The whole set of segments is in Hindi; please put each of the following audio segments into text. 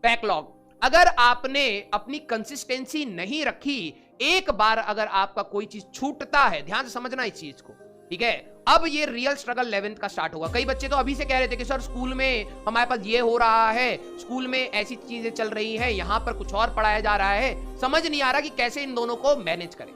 बैकलॉग, अगर आपने अपनी कंसिस्टेंसी नहीं रखी, एक बार अगर आपका कोई चीज छूटता है, ध्यान से समझना इस चीज को, ठीक है। अब ये रियल स्ट्रगल 11th का स्टार्ट होगा। कई बच्चे तो अभी से कह रहे थे कि सर स्कूल में हमारे पास ये हो रहा है, स्कूल में ऐसी चीजें चल रही हैं, यहां पर कुछ और पढ़ाया जा रहा है, समझ नहीं आ रहा कि कैसे इन दोनों को मैनेज करें।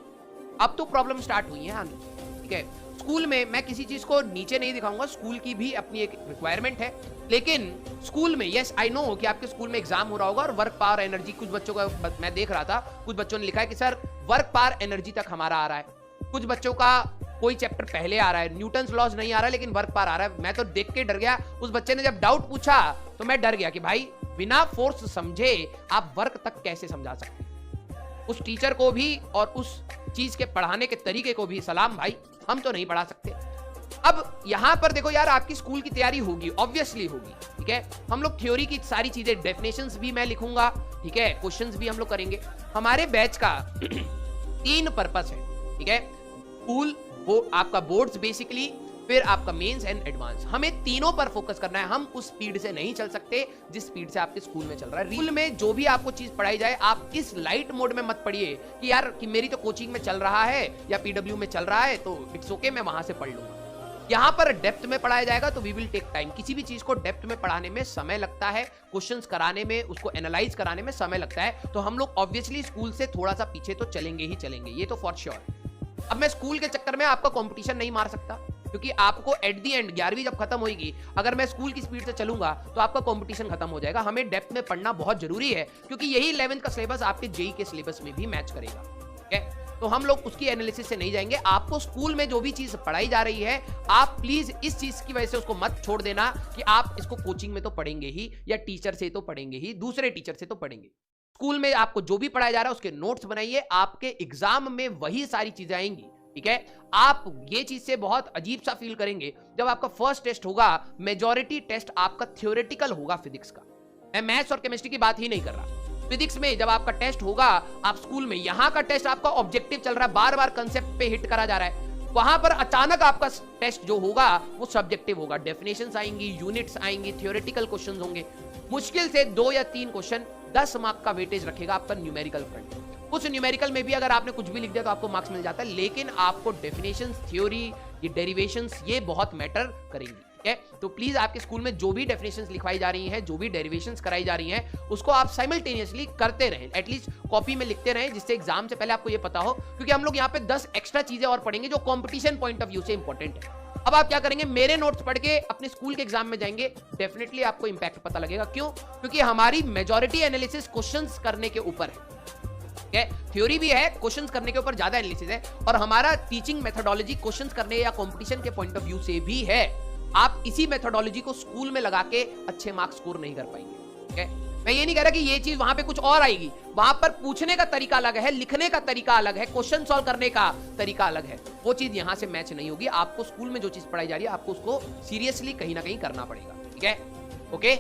अब तो प्रॉब्लम स्टार्ट हुई है आनी, ठीक है। स्कूल में मैं किसी चीज को नीचे नहीं दिखाऊंगा, स्कूल की भी अपनी एक रिक्वायरमेंट है, लेकिन स्कूल में यस आई नो कि आपके स्कूल में एग्जाम हो रहा होगा और वर्क पावर एनर्जी, कुछ बच्चों का मैं देख रहा था, कुछ बच्चों ने लिखा है कि सर वर्क पावर एनर्जी तक हमारा आ रहा है, कुछ बच्चों का कोई चैप्टर पहले आ रहा है, न्यूटन्स लॉज नहीं आ रहा है लेकिन वर्क पावर आ रहा है। मैं तो देख के डर गया, उस बच्चे ने जब डाउट पूछा तो मैं डर गया कि भाई बिना फोर्स समझे आप वर्क तक कैसे समझा सकते। उस टीचर को भी और उस चीज के पढ़ाने के तरीके को भी सलाम भाई, हम तो नहीं पढ़ा सकते। अब यहां पर देखो यार, आपकी स्कूल की तैयारी होगी, ऑब्वियसली होगी, ठीक है। हम लोग थ्योरी की सारी चीजें, डेफिनेशंस भी मैं लिखूंगा, ठीक है, क्वेश्चंस भी हम लोग करेंगे। हमारे बैच का 3 पर्पस है, ठीक है। स्कूल, आपका बोर्ड्स बेसिकली, फिर आपका मेंस एंड एडवांस, हमें तीनों पर फोकस करना है। हम उस स्पीड से नहीं चल सकते जिस स्पीड से आपके स्कूल में चल रहा है। स्कूल में जो भी आपको चीज पढ़ाई जाए, आप इस लाइट मोड में मत पढ़िए कि यार कि मेरी तो कोचिंग में चल रहा है या पीडब्ल्यू में चल रहा है तो इट्स ओके, मैं वहां से पढ़ लूंगा। यहाँ पर डेप्थ में पढ़ाया जाएगा तो वी विल टेक टाइम। किसी भी चीज को डेप्थ में पढ़ाने में समय लगता है, क्वेश्चंस कराने में, उसको एनालाइज कराने में समय लगता है, तो हम लोग ऑब्वियसली स्कूल से थोड़ा सा पीछे तो चलेंगे ही चलेंगे, ये तो फॉर श्योर। अब मैं स्कूल के चक्कर में आपका कंपटीशन नहीं मार सकता, क्योंकि आपको एट दी एंड 11वीं जब खत्म होगी, अगर मैं स्कूल की स्पीड से चलूंगा तो आपका कंपटीशन खत्म हो जाएगा। हमें डेप्थ में पढ़ना बहुत जरूरी है, क्योंकि यही 11th का सिलेबस आपके जेई के सिलेबस में भी मैच करेगा, ठीक है। तो हम लोग उसकी एनालिसिस से नहीं जाएंगे। आपको स्कूल में जो भी चीज पढ़ाई जा रही है, आप प्लीज इस चीज की वजह से उसको मत छोड़ देना कि आप इसको कोचिंग में तो पढ़ेंगे ही, या टीचर से तो पढ़ेंगे ही, दूसरे टीचर से तो पढ़ेंगे। स्कूल में आपको जो भी पढ़ाया जा रहा है उसके नोट्स बनाइए, आपके एग्जाम में वही सारी चीजें आएंगी, ठीक है। आप ये चीज से बहुत अजीब सा फील करेंगे जब आपका फर्स्ट टेस्ट होगा, मेजॉरिटी टेस्ट आपका थ्योरेटिकल होगा फिजिक्स का। मैं मैथ्स और केमिस्ट्री की बात ही नहीं कर रहा। फिजिक्स में जब आपका टेस्ट होगा, आप स्कूल में, यहां का टेस्ट आपका ऑब्जेक्टिव चल रहा है, बार बार कंसेप्ट पे हिट करा जा रहा है, वहां पर अचानक आपका टेस्ट जो होगा वो सब्जेक्टिव होगा। डेफिनेशंस आएंगी, यूनिट्स आएंगी, थ्योरेटिकल क्वेश्चंस होंगे, मुश्किल से 2 या 3 क्वेश्चन 10 मार्क का वेटेज रखेगा आपका न्यूमेरिकल फ्रंट। उस न्यूमेरिकल में भी अगर आपने कुछ भी लिख दिया तो आपको मार्क्स मिल जाता है, लेकिन आपको डेफिनेशंस, थ्योरी, ये डेरिवेशंस, ये बहुत मैटर करेंगी, ठीक है। तो प्लीज आपके स्कूल में जो भी डेफिनेशंस लिखवाई जा रही हैं, जो भी डेरिवेशंस कराई जा रही हैं, उसको आप साइमल्टेनियसली करते रहें, एटलीस्ट कॉपी में लिखते रहें, जिससे एग्जाम से पहले आपको ये पता हो, क्योंकि हम लोग यहाँ पे 10 एक्स्ट्रा चीजें और पढ़ेंगे जो कॉम्पिटिशन पॉइंट ऑफ व्यू से इंपॉर्टेंट है। अब आप क्या करेंगे, मेरे नोट्स पढ़ के अपने स्कूल के एग्जाम में जाएंगे, डेफिनेटली आपको इंपैक्ट पता लगेगा। क्यों? क्योंकि हमारी मेजॉरिटी एनालिसिस क्वेश्चंस करने के ऊपर है, थ्योरी भी है, क्वेश्चंस करने के ऊपर ज्यादा एनालिसिस है, और हमारा टीचिंग मेथोडोलॉजी क्वेश्चंस करने या कंपटीशन के पॉइंट ऑफ व्यू से भी है। आप इसी मेथोडोलॉजी को स्कूल में लगा के अच्छे मार्क्स स्कोर नहीं कर पाएंगे, ठीक है। मैं ये नहीं कह रहा कि ये चीज वहां पे कुछ और आएगी, वहां पर पूछने का तरीका अलग है, लिखने का तरीका अलग है, क्वेश्चन सॉल्व करने का तरीका अलग है, वो चीज यहां से मैच नहीं होगी। आपको स्कूल में जो चीज पढ़ाई जा रही है, आपको उसको सीरियसली कहीं ना कहीं करना पड़ेगा, ठीक है, ओके।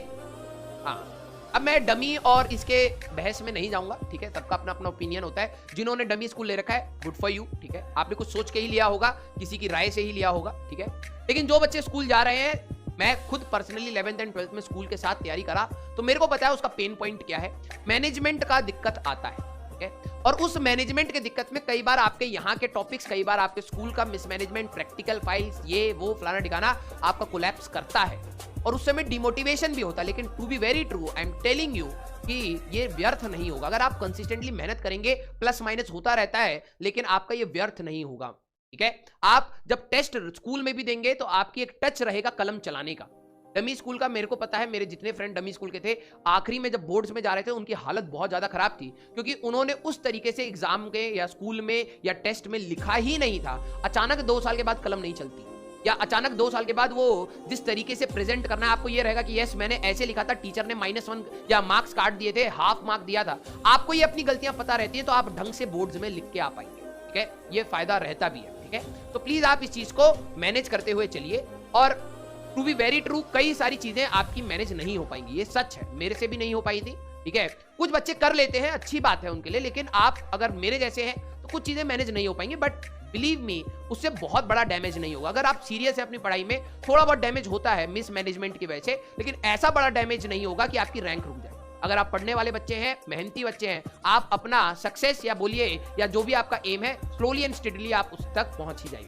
हाँ, अब मैं डमी और इसके बहस में नहीं जाऊंगा, ठीक है, सबका अपना अपना ओपिनियन होता है। जिन्होंने डमी स्कूल ले रखा है, गुड फॉर यू, ठीक है, आपने कुछ सोच के ही लिया होगा, किसी की राय से ही लिया होगा, ठीक है। लेकिन जो बच्चे स्कूल जा रहे हैं, मैं खुद पर्सनली 11th एंड 12th में स्कूल के साथ तैयारी करा, तो मेरे को पता है उसका पेन पॉइंट क्या है। मैनेजमेंट का दिक्कत आता है, ठीक है, और उस मैनेजमेंट के दिक्कत में कई बार आपके यहाँ के टॉपिक्स, कई बार आपके स्कूल का मिसमैनेजमेंट, प्रैक्टिकल फाइल्स, ये वो फलाना ठिकाना आपका कोलैप्स करता है, और उस समय डिमोटिवेशन भी होता है। लेकिन to be very true, I am telling you कि ये व्यर्थ नहीं होगा। अगर आप कंसिस्टेंटली मेहनत करेंगे, प्लस माइनस होता रहता है, लेकिन आपका ये व्यर्थ नहीं होगा, ठीक है। आप जब टेस्ट स्कूल में भी देंगे तो आपकी एक टच रहेगा कलम चलाने का। डमी स्कूल का मेरे को पता है, मेरे जितने फ्रेंड डमी स्कूल के थे, आखिरी में जब बोर्ड्स में जा रहे थे उनकी हालत बहुत ज्यादा खराब थी, क्योंकि उन्होंने उस तरीके से एग्जाम के या स्कूल में या टेस्ट में लिखा ही नहीं था। अचानक 2 साल के बाद कलम नहीं चलती, या अचानक 2 साल के बाद वो जिस तरीके से प्रेजेंट करना है, आपको ये रहेगा कि यस मैंने ऐसे लिखा था, टीचर ने -1 या मार्क्स काट दिए थे, हाफ मार्क दिया था। आपको ये अपनी गलतियां पता रहती है, तो आप ढंग से बोर्ड्स में लिख के आ पाएंगे, ठीक है, ये फायदा रहता भी है, ठीक है। तो प्लीज आप इस चीज को मैनेज करते हुए चलिए, और टू बी वेरी ट्रू, कई सारी चीजें आपकी मैनेज नहीं हो पाएंगी, ये सच है, मेरे से भी नहीं हो पाई थी, ठीक है। कुछ बच्चे कर लेते हैं, अच्छी बात है उनके लिए, लेकिन आप अगर मेरे जैसे हैं तो कुछ चीजें मैनेज नहीं हो पाएंगी, बट बिलीव मी, उससे बहुत बड़ा डैमेज नहीं होगा। अगर आप सीरियस है अपनी पढ़ाई में, थोड़ा बहुत डैमेज होता है मिसमैनेजमेंट की वजह से, लेकिन ऐसा बड़ा डैमेज नहीं होगा कि आपकी रैंक रुक जाए, अगर आप पढ़ने वाले बच्चे हैं, मेहनती बच्चे हैं, आप अपना सक्सेस या बोलिए या जो भी आपका एम है, स्लोली एंड स्टेडली आप उस तक पहुंच ही जाइए।